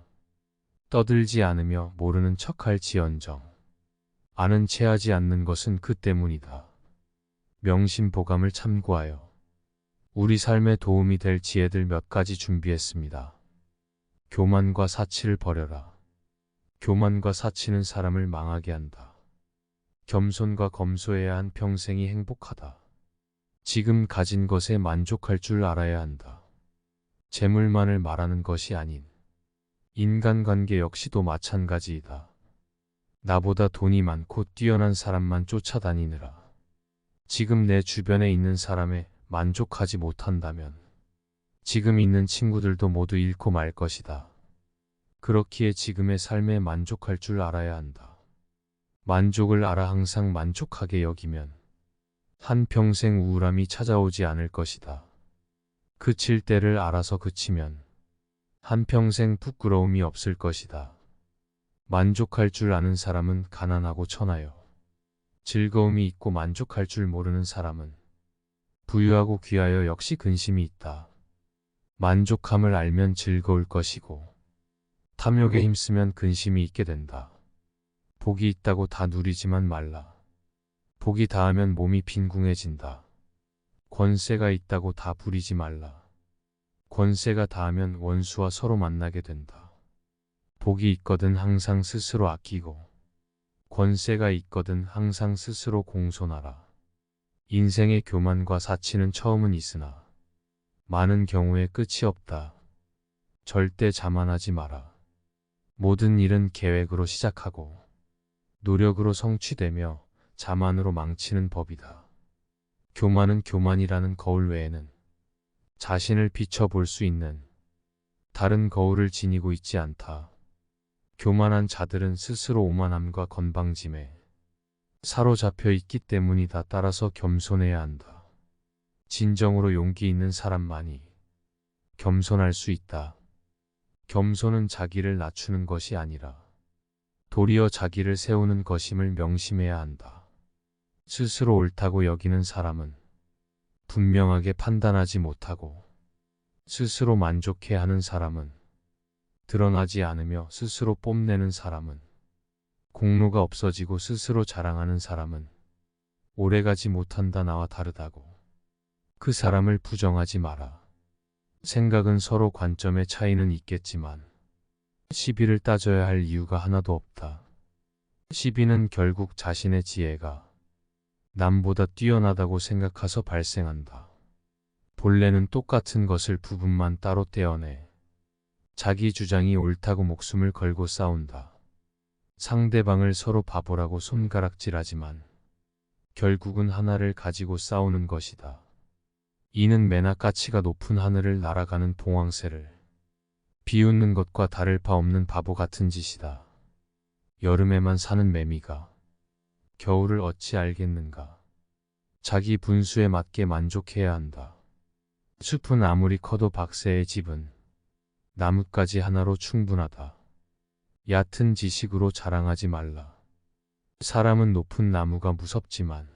떠들지 않으며 모르는 척할지언정 아는 체하지 않는 것은 그 때문이다. 명심보감을 참고하여 우리 삶에 도움이 될 지혜들 몇 가지 준비했습니다. 교만과 사치를 버려라. 교만과 사치는 사람을 망하게 한다. 겸손과 검소해야 한 평생이 행복하다. 지금 가진 것에 만족할 줄 알아야 한다. 재물만을 말하는 것이 아닌 인간관계 역시도 마찬가지이다. 나보다 돈이 많고 뛰어난 사람만 쫓아다니느라 지금 내 주변에 있는 사람에 만족하지 못한다면 지금 있는 친구들도 모두 잃고 말 것이다. 그렇기에 지금의 삶에 만족할 줄 알아야 한다. 만족을 알아 항상 만족하게 여기면 한평생 우울함이 찾아오지 않을 것이다. 그칠 때를 알아서 그치면 한평생 부끄러움이 없을 것이다. 만족할 줄 아는 사람은 가난하고 천하여 즐거움이 있고 만족할 줄 모르는 사람은 부유하고 귀하여 역시 근심이 있다. 만족함을 알면 즐거울 것이고 탐욕에 힘쓰면 근심이 있게 된다. 복이 있다고 다 누리지만 말라. 복이 닿으면 몸이 빈궁해진다. 권세가 있다고 다 부리지 말라. 권세가 닿으면 원수와 서로 만나게 된다. 복이 있거든 항상 스스로 아끼고 권세가 있거든 항상 스스로 공손하라. 인생의 교만과 사치는 처음은 있으나 많은 경우에 끝이 없다. 절대 자만하지 마라. 모든 일은 계획으로 시작하고 노력으로 성취되며 자만으로 망치는 법이다. 교만은 교만이라는 거울 외에는 자신을 비춰볼 수 있는 다른 거울을 지니고 있지 않다. 교만한 자들은 스스로 오만함과 건방짐에 사로잡혀 있기 때문이다. 따라서 겸손해야 한다. 진정으로 용기 있는 사람만이 겸손할 수 있다. 겸손은 자기를 낮추는 것이 아니라 도리어 자기를 세우는 것임을 명심해야 한다. 스스로 옳다고 여기는 사람은 분명하게 판단하지 못하고 스스로 만족해하는 사람은 드러나지 않으며 스스로 뽐내는 사람은 공로가 없어지고 스스로 자랑하는 사람은 오래가지 못한다. 나와 다르다고 그 사람을 부정하지 마라. 생각은 서로 관점의 차이는 있겠지만 시비를 따져야 할 이유가 하나도 없다. 시비는 결국 자신의 지혜가 남보다 뛰어나다고 생각해서 발생한다. 본래는 똑같은 것을 부분만 따로 떼어내 자기 주장이 옳다고 목숨을 걸고 싸운다. 상대방을 서로 바보라고 손가락질하지만 결국은 하나를 가지고 싸우는 것이다. 이는 매나 가치가 높은 하늘을 날아가는 봉황새를 비웃는 것과 다를 바 없는 바보 같은 짓이다. 여름에만 사는 매미가 겨울을 어찌 알겠는가. 자기 분수에 맞게 만족해야 한다. 숲은 아무리 커도 박새의 집은 나뭇가지 하나로 충분하다. 얕은 지식으로 자랑하지 말라. 사람은 높은 나무가 무섭지만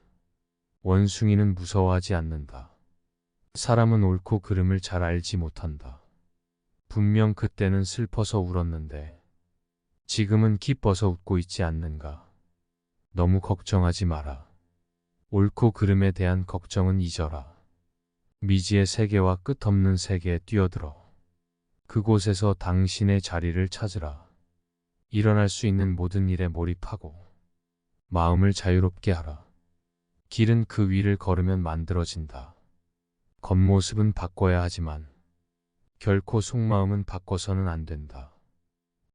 원숭이는 무서워하지 않는다. 사람은 옳고 그름을 잘 알지 못한다. 분명 그때는 슬퍼서 울었는데 지금은 기뻐서 웃고 있지 않는가. 너무 걱정하지 마라. 옳고 그름에 대한 걱정은 잊어라. 미지의 세계와 끝없는 세계에 뛰어들어 그곳에서 당신의 자리를 찾으라. 일어날 수 있는 모든 일에 몰입하고 마음을 자유롭게 하라. 길은 그 위를 걸으면 만들어진다. 겉모습은 바꿔야 하지만 결코 속마음은 바꿔서는 안 된다.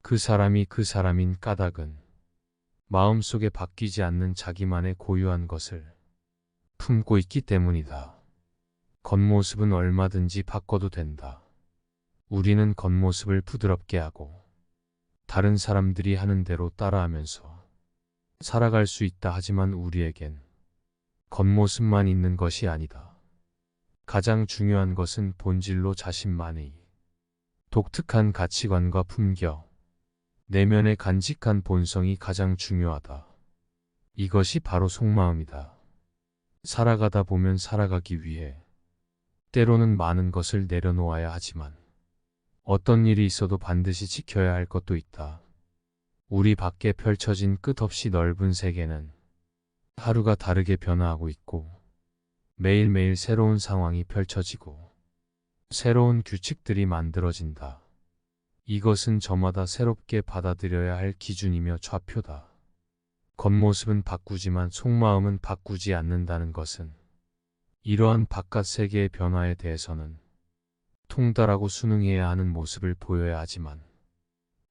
그 사람이 그 사람인 까닭은 마음속에 바뀌지 않는 자기만의 고유한 것을 품고 있기 때문이다. 겉모습은 얼마든지 바꿔도 된다. 우리는 겉모습을 부드럽게 하고 다른 사람들이 하는 대로 따라하면서 살아갈 수 있다. 하지만 우리에겐 겉모습만 있는 것이 아니다. 가장 중요한 것은 본질로 자신만의 독특한 가치관과 품격, 내면의 간직한 본성이 가장 중요하다. 이것이 바로 속마음이다. 살아가다 보면 살아가기 위해 때로는 많은 것을 내려놓아야 하지만 어떤 일이 있어도 반드시 지켜야 할 것도 있다. 우리 밖에 펼쳐진 끝없이 넓은 세계는 하루가 다르게 변화하고 있고 매일매일 새로운 상황이 펼쳐지고 새로운 규칙들이 만들어진다. 이것은 저마다 새롭게 받아들여야 할 기준이며 좌표다. 겉모습은 바꾸지만 속마음은 바꾸지 않는다는 것은 이러한 바깥 세계의 변화에 대해서는 통달하고 순응해야 하는 모습을 보여야 하지만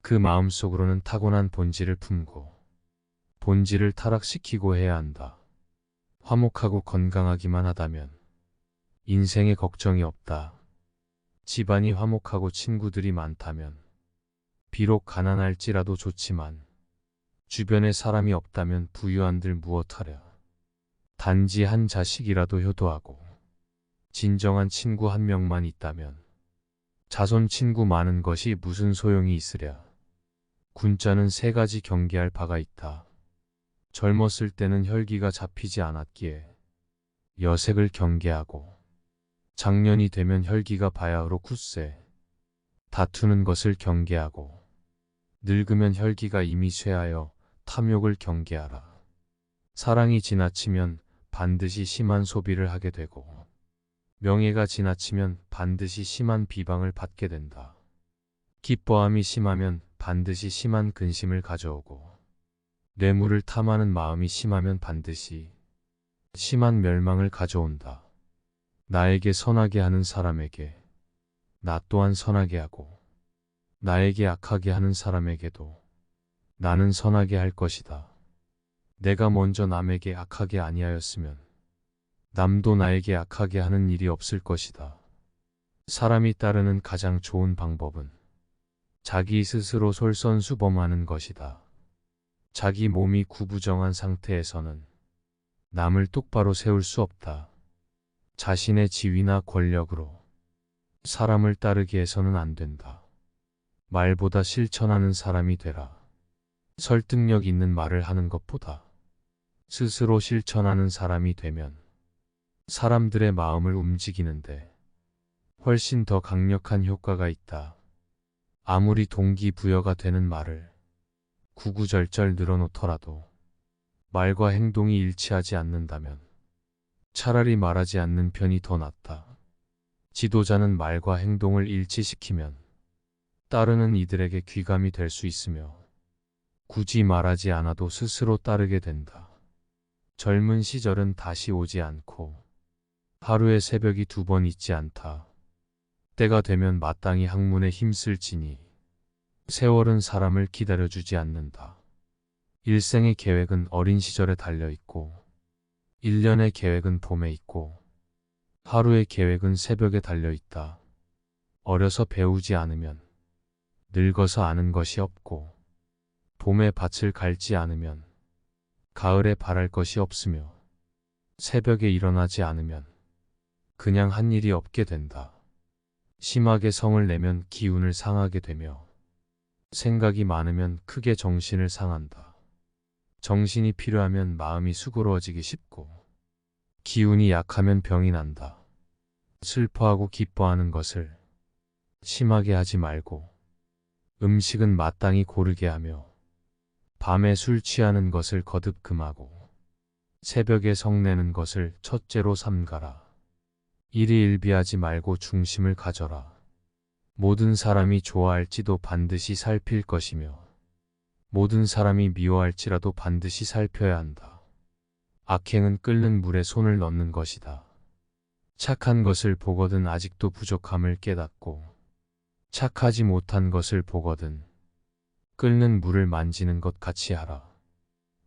그 마음속으로는 타고난 본질을 품고 본질을 타락시키고 해야 한다. 화목하고 건강하기만 하다면 인생에 걱정이 없다. 집안이 화목하고 친구들이 많다면 비록 가난할지라도 좋지만 주변에 사람이 없다면 부유한들 무엇하랴. 단지 한 자식이라도 효도하고 진정한 친구 한 명만 있다면 자손 친구 많은 것이 무슨 소용이 있으랴. 군자는 세 가지 경계할 바가 있다. 젊었을 때는 혈기가 잡히지 않았기에 여색을 경계하고 장년이 되면 혈기가 바야흐로 굳세 다투는 것을 경계하고 늙으면 혈기가 이미 쇠하여 탐욕을 경계하라. 사랑이 지나치면 반드시 심한 소비를 하게 되고 명예가 지나치면 반드시 심한 비방을 받게 된다. 기뻐함이 심하면 반드시 심한 근심을 가져오고 뇌물을 탐하는 마음이 심하면 반드시 심한 멸망을 가져온다. 나에게 선하게 하는 사람에게 나 또한 선하게 하고 나에게 악하게 하는 사람에게도 나는 선하게 할 것이다. 내가 먼저 남에게 악하게 아니하였으면 남도 나에게 악하게 하는 일이 없을 것이다. 사람이 따르는 가장 좋은 방법은 자기 스스로 솔선수범하는 것이다. 자기 몸이 구부정한 상태에서는 남을 똑바로 세울 수 없다. 자신의 지위나 권력으로 사람을 따르게 해서는 안 된다. 말보다 실천하는 사람이 되라. 설득력 있는 말을 하는 것보다 스스로 실천하는 사람이 되면 사람들의 마음을 움직이는데 훨씬 더 강력한 효과가 있다. 아무리 동기부여가 되는 말을 구구절절 늘어놓더라도 말과 행동이 일치하지 않는다면 차라리 말하지 않는 편이 더 낫다. 지도자는 말과 행동을 일치시키면 따르는 이들에게 귀감이 될 수 있으며 굳이 말하지 않아도 스스로 따르게 된다. 젊은 시절은 다시 오지 않고 하루에 새벽이 2번 있지 않다. 때가 되면 마땅히 학문에 힘쓸지니 세월은 사람을 기다려주지 않는다. 일생의 계획은 어린 시절에 달려있고 1년의 계획은 봄에 있고 하루의 계획은 새벽에 달려있다. 어려서 배우지 않으면 늙어서 아는 것이 없고 봄에 밭을 갈지 않으면 가을에 바랄 것이 없으며 새벽에 일어나지 않으면 그냥 한 일이 없게 된다. 심하게 성을 내면 기운을 상하게 되며 생각이 많으면 크게 정신을 상한다. 정신이 필요하면 마음이 수고로워지기 쉽고 기운이 약하면 병이 난다. 슬퍼하고 기뻐하는 것을 심하게 하지 말고 음식은 마땅히 고르게 하며 밤에 술 취하는 것을 거듭 금하고 새벽에 성내는 것을 첫째로 삼가라. 일희일비하지 말고 중심을 가져라. 모든 사람이 좋아할지도 반드시 살필 것이며 모든 사람이 미워할지라도 반드시 살펴야 한다. 악행은 끓는 물에 손을 넣는 것이다. 착한 것을 보거든 아직도 부족함을 깨닫고, 착하지 못한 것을 보거든 끓는 물을 만지는 것 같이 하라.